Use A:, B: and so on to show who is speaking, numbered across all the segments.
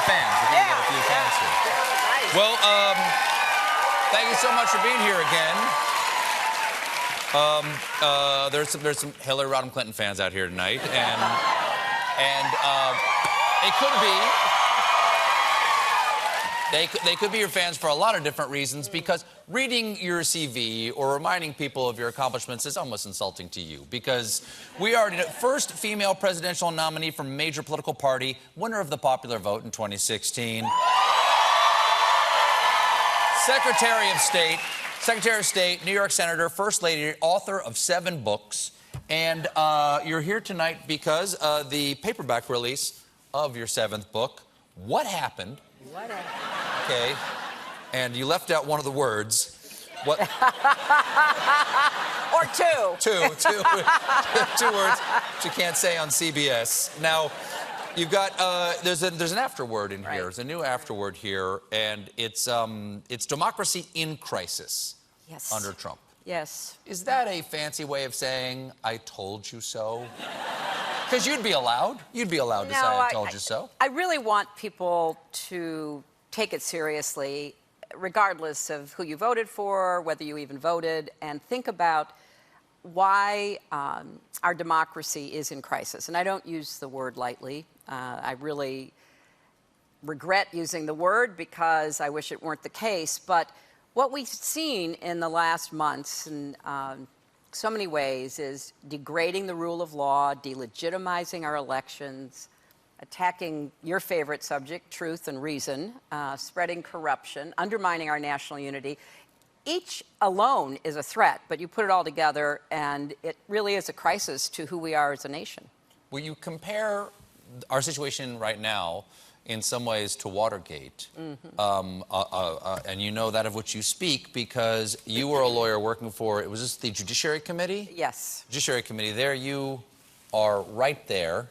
A: fans. We're gonna get a few fans here.
B: Nice.
A: Well, thank you so much for being here again. There's some Hillary Rodham Clinton fans out here tonight, and it could be. They could be your fans for a lot of different reasons, because reading your CV or reminding people of your accomplishments is almost insulting to you, because we are the first female presidential nominee from a major political party, winner of the popular vote in 2016. Secretary of State, New York Senator, First Lady, author of 7 books. And you're here tonight because the paperback release of your 7th book, What Happened?
B: What happened?
A: Okay, and you left out one of the words. What?
B: Or two.
A: Two words you can't say on CBS. Now, you've got there's an afterword in here.
B: Right.
A: There's a new afterword here, and it's democracy in crisis.
B: Yes.
A: Under Trump.
B: Yes.
A: Is that a fancy way of saying "I told you so"? Because you'd be allowed to say "I told you so."
B: I really want people to take it seriously, regardless of who you voted for, whether you even voted, and think about why our democracy is in crisis. And I don't use the word lightly. I really regret using the word because I wish it weren't the case. But what we've seen in the last months in so many ways is degrading the rule of law, delegitimizing our elections, attacking your favorite subject, truth and reason, spreading corruption, undermining our national unity. Each alone is a threat, but you put it all together, and it really is a crisis to who we are as a nation.
A: Will you compare our situation right now in some ways to Watergate?
B: Mm-hmm.
A: And you know that of which you speak because you were a lawyer working for, was this the Judiciary Committee?
B: Yes.
A: Judiciary Committee. There you are right there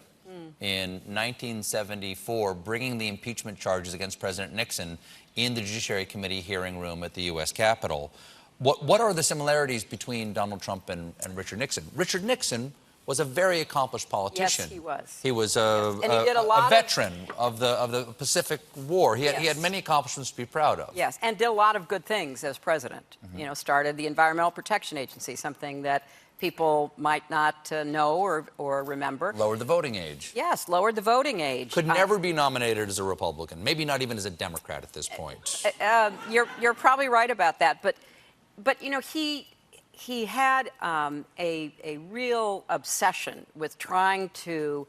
A: in 1974, bringing the impeachment charges against President Nixon in the Judiciary Committee hearing room at the U.S. Capitol. What are the similarities between Donald Trump and Richard Nixon? Richard Nixon was a very accomplished politician.
B: Yes, he was.
A: He was
B: And he did a
A: veteran of the Pacific War. He had many accomplishments to be proud of.
B: Yes, and did a lot of good things as president. Mm-hmm. You know, started the Environmental Protection Agency, something that people might not know or remember.
A: Lowered the voting age.
B: Yes, lowered the voting age.
A: Could never be nominated as a Republican, maybe not even as a Democrat at this point.
B: You're probably right about that, but you know, he had a real obsession with trying to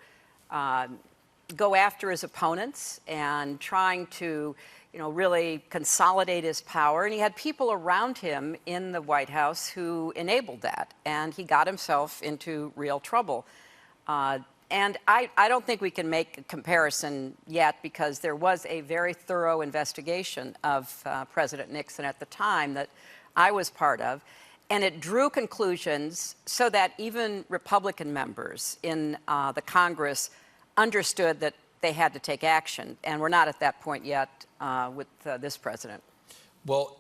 B: go after his opponents and trying to, you know, really consolidate his power. And he had people around him in the White House who enabled that. And he got himself into real trouble. And I don't think we can make a comparison yet, because there was a very thorough investigation of President Nixon at the time that I was part of. And it drew conclusions so that even Republican members in the Congress understood that they had to take action. And we're not at that point yet with this president.
A: Well,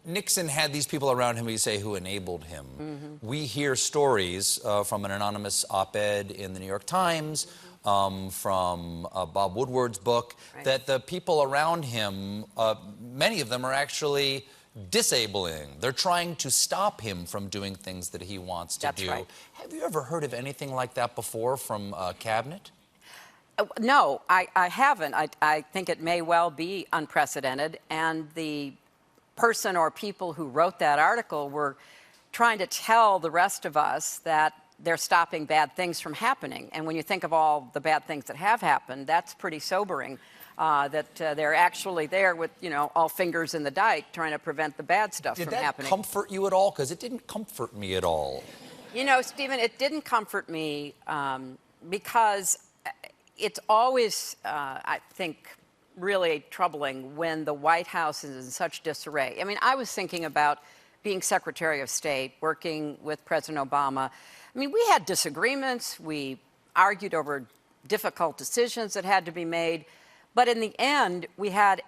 A: Nixon had these people around him, you say, who enabled him. Mm-hmm. We hear stories from an anonymous op-ed in the New York Times, from Bob Woodward's book, that the people around him, many of them are actually disabling. They're trying to stop him from doing things that he wants to do.
B: Right.
A: Have you ever heard of anything like that before from cabinet?
B: No, I haven't. I think it may well be unprecedented, and the person or people who wrote that article were trying to tell the rest of us that they're stopping bad things from happening. And when you think of all the bad things that have happened, that's pretty sobering. That they're actually there with, you know, all fingers in the dike trying to prevent the bad stuff from happening.
A: Did that comfort you at all? Because it didn't comfort me at all.
B: You know, Stephen, it didn't comfort me because it's always, I think, really troubling when the White House is in such disarray. I mean, I was thinking about being Secretary of State, working with President Obama. I mean, we had disagreements. We argued over difficult decisions that had to be made. But in the end, we had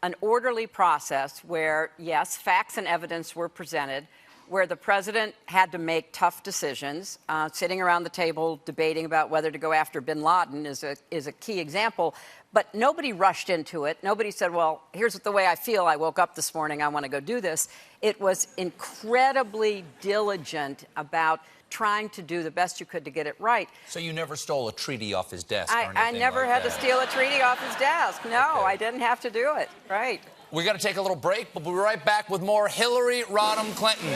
B: an orderly process where, yes, facts and evidence were presented, where the president had to make tough decisions. Sitting around the table debating about whether to go after bin Laden is a key example. But nobody rushed into it. Nobody said, well, here's the way I feel. I woke up this morning. I want to go do this. It was incredibly diligent about trying to do the best you could to get it right.
A: So you never stole a treaty off his desk or anything
B: I never
A: like
B: had
A: that.
B: to steal a treaty off his desk. No,
A: Okay.
B: I didn't have to do it. Right.
A: We're going to take a little break, but we'll be right back with more Hillary Rodham Clinton.